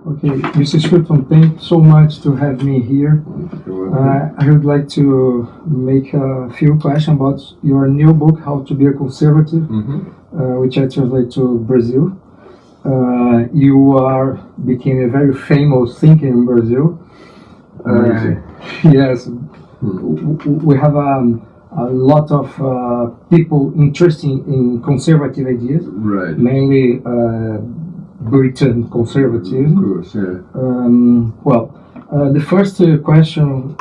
Okay, Mr. Scruton, thank you so much to have me here. I would like to make a few questions about your new book, How to Be a Conservative, which I translate to Brazil. You became a very famous thinker in Brazil. Yes, we have a lot of people interested in conservative ideas, right? Mainly Britain conservatism. Of course, yeah. The first question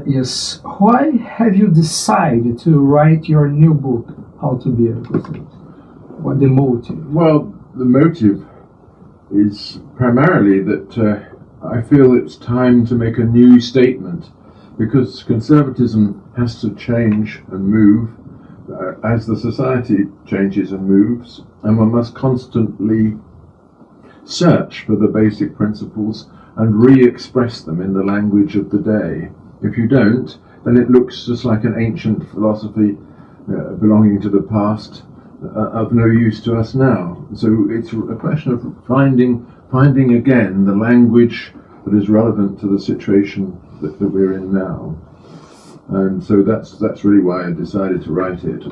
is, why have you decided to write your new book, How to Be a Conservative? What the motive? Well, the motive is primarily that I feel it's time to make a new statement, because conservatism has to change and move as the society changes and moves, and one must constantly search for the basic principles and re-express them in the language of the day. If you don't, then it looks just like an ancient philosophy belonging to the past, of no use to us now. So it's a question of finding again the language that is relevant to the situation that we're in now. And so that's really why I decided to write it.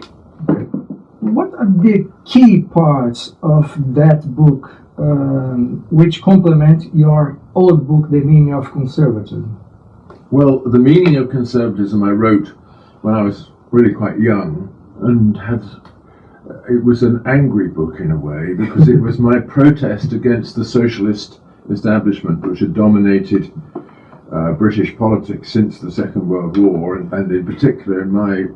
What are the key parts of that book which complement your old book, The Meaning of Conservatism? Well, The Meaning of Conservatism I wrote when I was really quite young, and it was an angry book in a way, because it was my protest against the socialist establishment which had dominated British politics since the Second World War, and in particular in my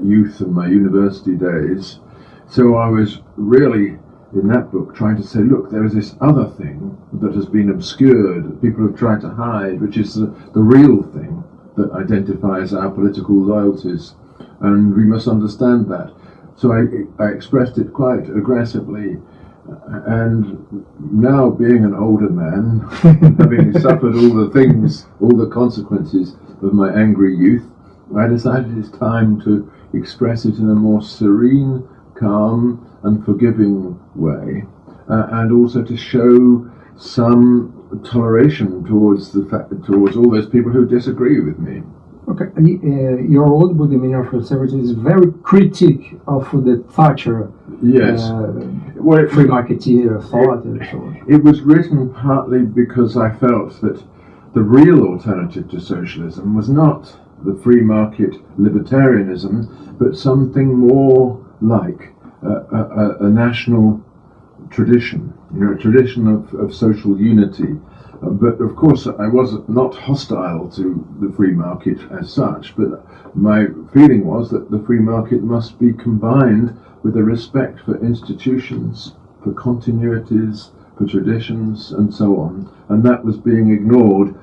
youth and my university days. So I was really, in that book, trying to say, look, there is this other thing that has been obscured, that people have tried to hide, which is the real thing that identifies our political loyalties, and we must understand that. So I expressed it quite aggressively, and now being an older man, having suffered all the consequences of my angry youth, I decided it's time to express it in a more serene, calm and forgiving way, and also to show some toleration towards all those people who disagree with me. Okay, your old book, The Meaning of Conservatism, is very critic of the Thatcher free marketeer thought and so on. It was written partly because I felt that the real alternative to socialism was not the free market libertarianism, but something more like a national tradition, a tradition of social unity. But of course I was not hostile to the free market as such, but my feeling was that the free market must be combined with a respect for institutions, for continuities, for traditions and so on, and that was being ignored,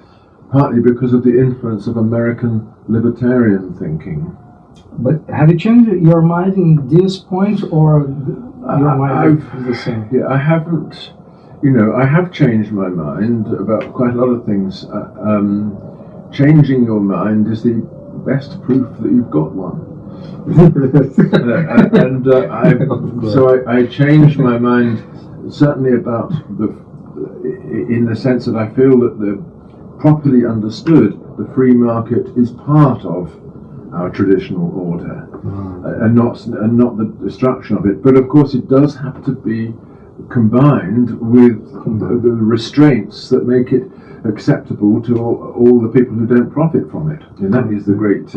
partly because of the influence of American libertarian thinking. But have you changed your mind in this point, or your mind is the same? Yeah, I haven't. I have changed my mind about quite a lot of things. Changing your mind is the best proof that you've got one. So I changed my mind certainly about in the sense that I feel that properly understood, the free market is part of our traditional order, and not the destruction of it. But of course, it does have to be combined with the restraints that make it acceptable to all the people who don't profit from it, and that is the great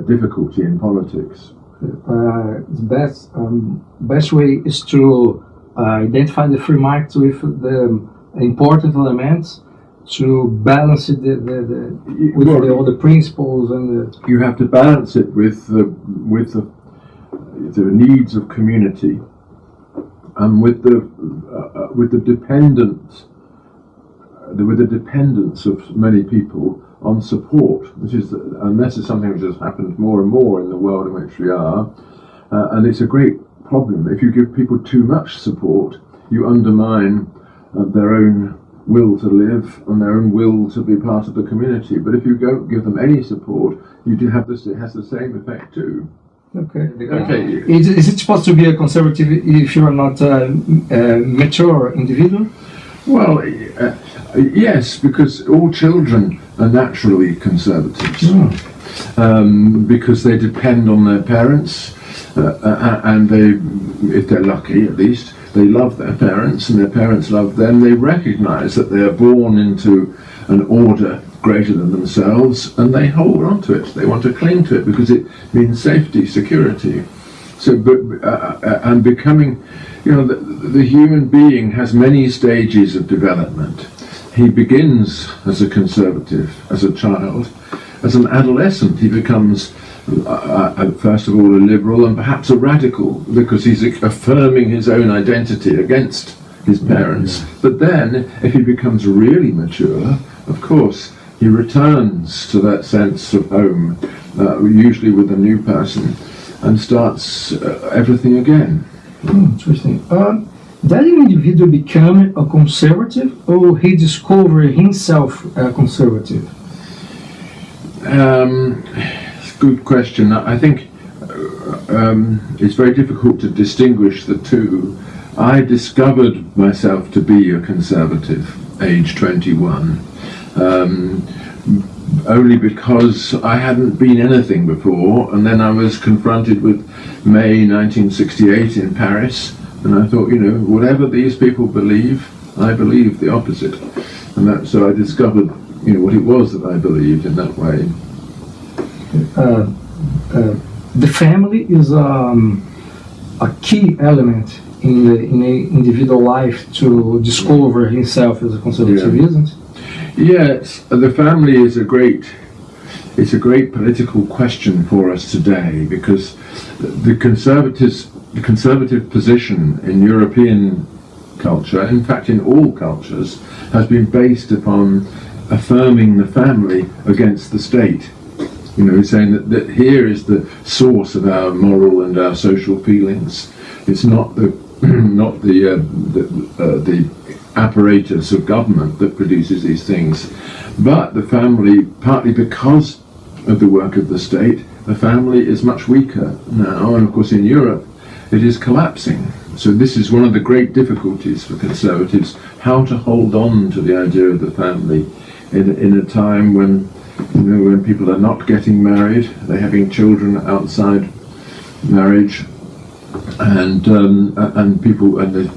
difficulty in politics. The best way is to identify the free market with the important elements, to balance it all the principles and you have to balance it with the needs of community, and with the dependence of many people on support, and this is something which has happened more and more in the world in which we are, and it's a great problem. If you give people too much support, you undermine their own will to live and their own will to be part of the community. But if you don't give them any support, it has the same effect too. Okay. Is it supposed to be a conservative if you are not a mature individual? Well, yes, because all children are naturally conservatives. Because they depend on their parents, and they, if they're lucky at least, they love their parents and their parents love them. They recognize that they are born into an order greater than themselves, and they hold on to it. They want to cling to it because it means safety, security. So, and becoming, the human being has many stages of development. He begins as a conservative, as a child. As an adolescent, he becomes, first of all, a liberal and perhaps a radical, because he's affirming his own identity against his parents. But then, if he becomes really mature, of course, he returns to that sense of home, usually with a new person, and starts everything again. Interesting. Did an individual become a conservative, or he discovered himself a conservative? It's a good question. I think it's very difficult to distinguish the two. I discovered myself to be a conservative, age 21, only because I hadn't been anything before, and then I was confronted with May 1968 in Paris, and I thought, whatever these people believe, I believe the opposite, and so I discovered what it was that I believed in that way. The family is a key element in the individual life to discover himself as a conservative, isn't it? Yes, the family is a great political question for us today, because the conservative position in European culture, in fact in all cultures, has been based upon affirming the family against the state. Saying that here is the source of our moral and our social feelings. It's not the apparatus of government that produces these things, but the family, partly because of the work of the state, the family is much weaker now, and of course in Europe it is collapsing. So this is one of the great difficulties for conservatives, how to hold on to the idea of the family in a time when people are not getting married, they're having children outside marriage, and they're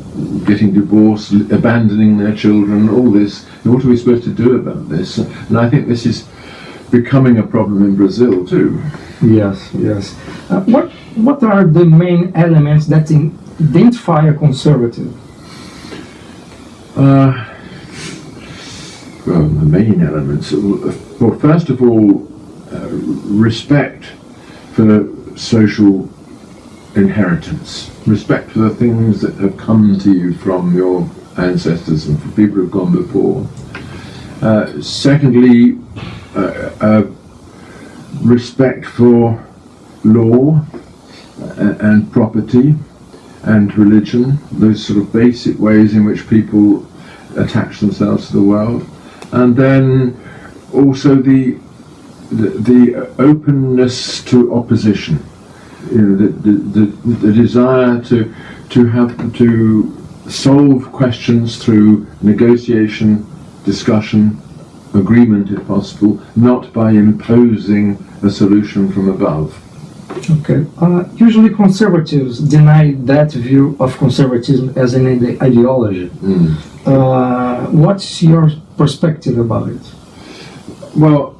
getting divorced, abandoning their children, all this. What are we supposed to do about this? And I think this is becoming a problem in Brazil too. Yes. What are the main elements that identify a conservative? Well, the main elements. Well, first of all, respect for social inheritance, respect for the things that have come to you from your ancestors and from people who've gone before. Secondly, respect for law and property and religion, those sort of basic ways in which people attach themselves to the world. And then also the openness to opposition, the desire to solve questions through negotiation, discussion, agreement if possible, not by imposing a solution from above. Okay. Usually conservatives deny that view of conservatism as an ideology. What's your perspective about it? Well,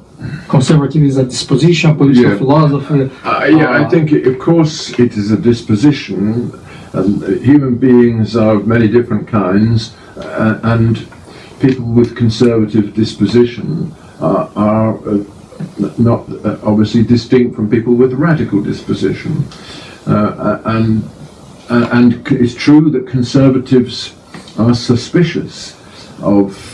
conservative is a disposition, political philosophy. I think, of course, it is a disposition, and human beings are of many different kinds, and people with conservative disposition are not obviously distinct from people with radical disposition, and it's true that conservatives are suspicious of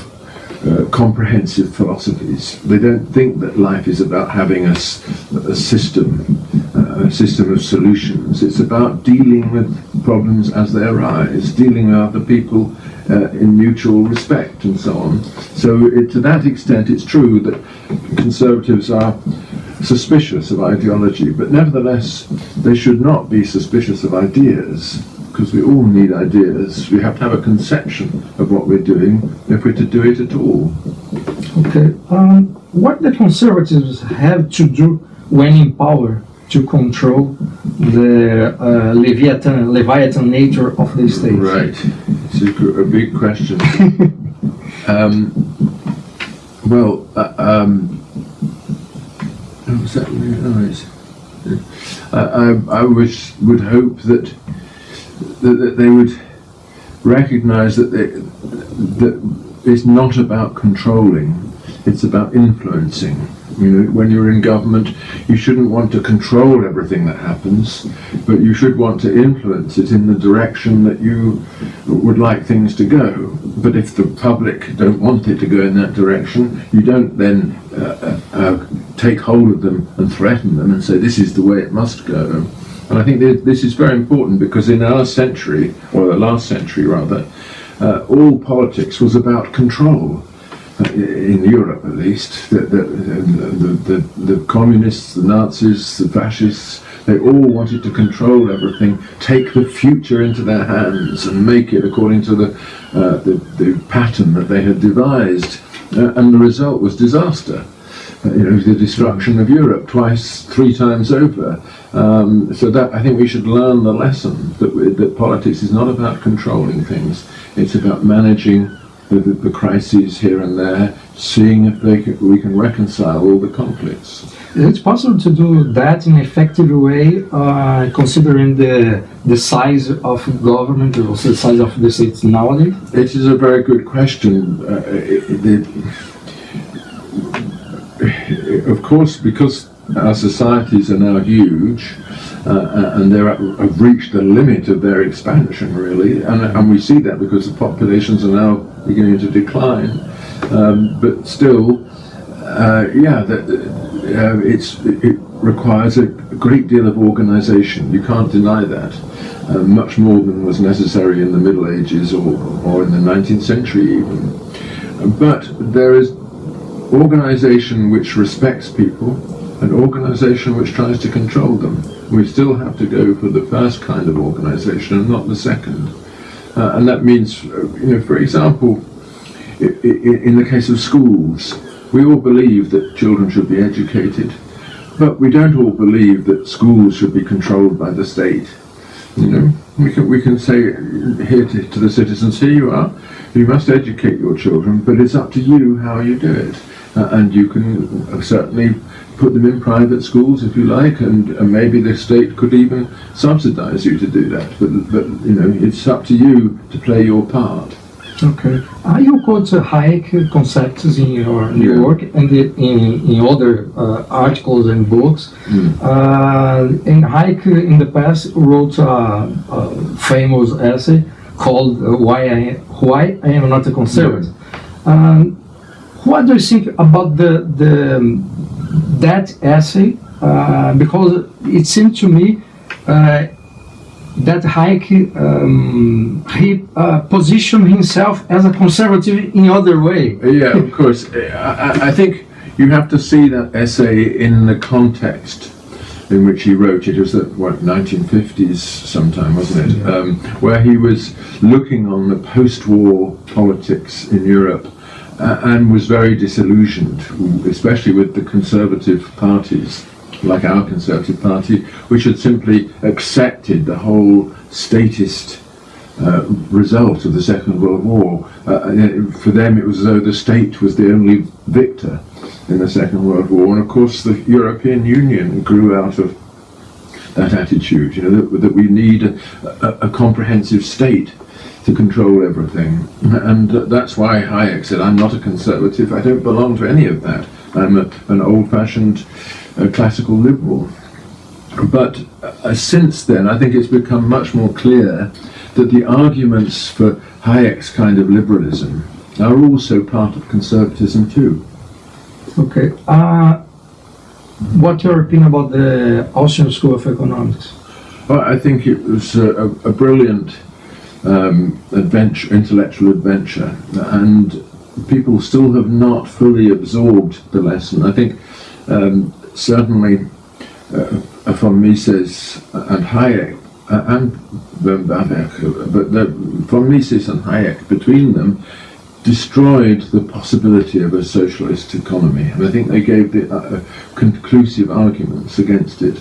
comprehensive philosophies. They don't think that life is about having a system of solutions. It's about dealing with problems as they arise, dealing with other people in mutual respect and so on. So to that extent it's true that conservatives are suspicious of ideology, but nevertheless they should not be suspicious of ideas. because we all need ideas. We have to have a conception of what we're doing if we're to do it at all. Okay. What the conservatives have to do when in power to control the Leviathan nature of the state? Right. It's a big question. I would hope that they would recognise that it's not about controlling, it's about influencing. You know, when you're in government, you shouldn't want to control everything that happens, but you should want to influence it in the direction that you would like things to go. But if the public don't want it to go in that direction, you don't then take hold of them and threaten them and say this is the way it must go. And I think this is very important, because in our century, or the last century rather, all politics was about control. In Europe, at least, the communists, the Nazis, the fascists, they all wanted to control everything, take the future into their hands and make it according to the pattern that they had devised, and the result was disaster. The destruction of Europe three times over. So that, I think we should learn the lesson that politics is not about controlling things, it's about managing the crises here and there, seeing if we can reconcile all the conflicts. It's possible to do that in an effective way, considering the size of government, or the size of the states nowadays? It is a very good question. Of course, because our societies are now huge, and they have reached the limit of their expansion, really, and we see that because the populations are now beginning to decline. But still, it requires a great deal of organisation. You can't deny that. Much more than was necessary in the Middle Ages or in the 19th century even. But there is organisation which respects people, an organisation which tries to control them. We still have to go for the first kind of organisation and not the second. And that means, for example, in the case of schools, we all believe that children should be educated, but we don't all believe that schools should be controlled by the state. We can say here to the citizens, here you are, you must educate your children, but it's up to you how you do it. And you can certainly put them in private schools if you like, and maybe the state could even subsidize you to do that. But it's up to you to play your part. Okay. You quote Hayek concepts in your new work and in other articles and books. And Hayek in the past wrote a famous essay called Why I Am Not a Conservative. What do you think about that essay? Because it seemed to me that Hayek he positioned himself as a conservative in other way. Yeah, of course. I think you have to see that essay in the context in which he wrote it. It was the 1950s sometime, wasn't it? Where he was looking on the post-war politics in Europe. And was very disillusioned, especially with the conservative parties, like our Conservative Party, which had simply accepted the whole statist result of the Second World War. For them it was as though the state was the only victor in the Second World War, and of course the European Union grew out of that attitude, that we need a comprehensive state to control everything. And that's why Hayek said, I'm not a conservative, I don't belong to any of that. I'm an old-fashioned classical liberal. But since then, I think it's become much more clear that the arguments for Hayek's kind of liberalism are also part of conservatism too. Okay. What's your opinion about the Austrian School of Economics? Well, I think it was a brilliant intellectual adventure, and people still have not fully absorbed the lesson. I think certainly von Mises and Hayek and Babek, but von Mises and Hayek, between them, destroyed the possibility of a socialist economy, and I think they gave the conclusive arguments against it.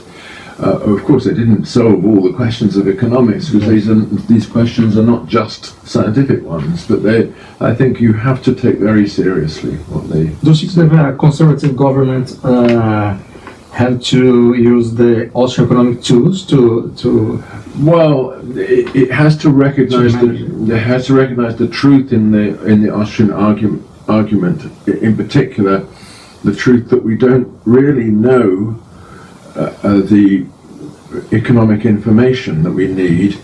Of course, they didn't solve all the questions of economics, because these questions are not just scientific ones, but I think you have to take very seriously what they... Do you think that a conservative government have to use the also economic tools to Well, it has to recognize the truth in the Austrian argument, in particular, the truth that we don't really know the economic information that we need,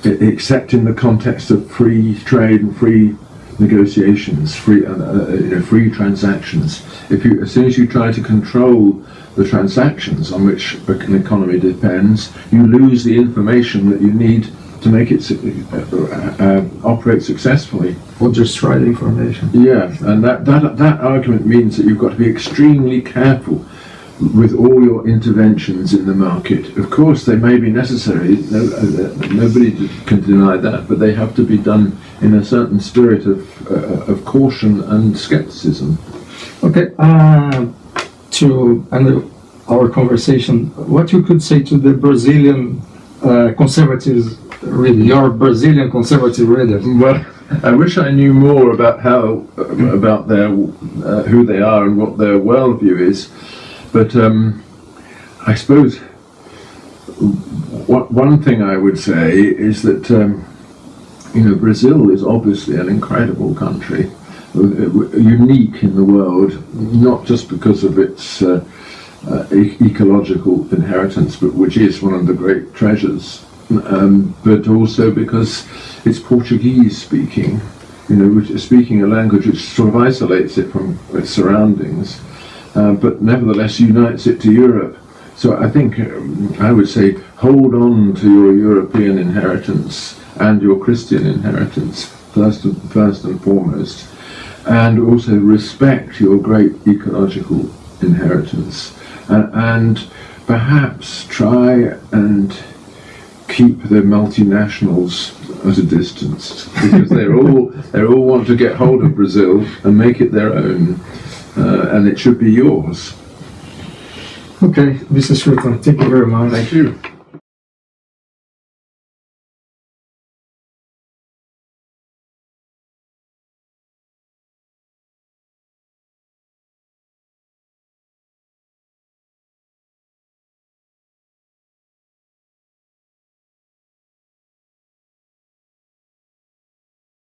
except in the context of free trade and free negotiations, free transactions. As soon as you try to control the transactions on which an economy depends, you lose the information that you need to make it operate successfully. or destroy the information? Yeah, and that argument means that you've got to be extremely careful with all your interventions in the market. Of course, they may be necessary, nobody can deny that, but they have to be done in a certain spirit of caution and skepticism. Okay, to end our conversation, what you could say to the Brazilian conservatives, really, your Brazilian conservative readers? Well, I wish I knew more about about their who they are and what their worldview is. But I suppose one thing I would say is that Brazil is obviously an incredible country, unique in the world, not just because of its ecological inheritance, but which is one of the great treasures, but also because it's Portuguese speaking, speaking a language which sort of isolates it from its surroundings. But nevertheless unites it to Europe. So I think I would say hold on to your European inheritance and your Christian inheritance first and foremost, and also respect your great ecological inheritance, and perhaps try and keep the multinationals at a distance, because they all want to get hold of Brazil and make it their own. And it should be yours. Okay, Mr. Scruton, thank you very much. Thank you.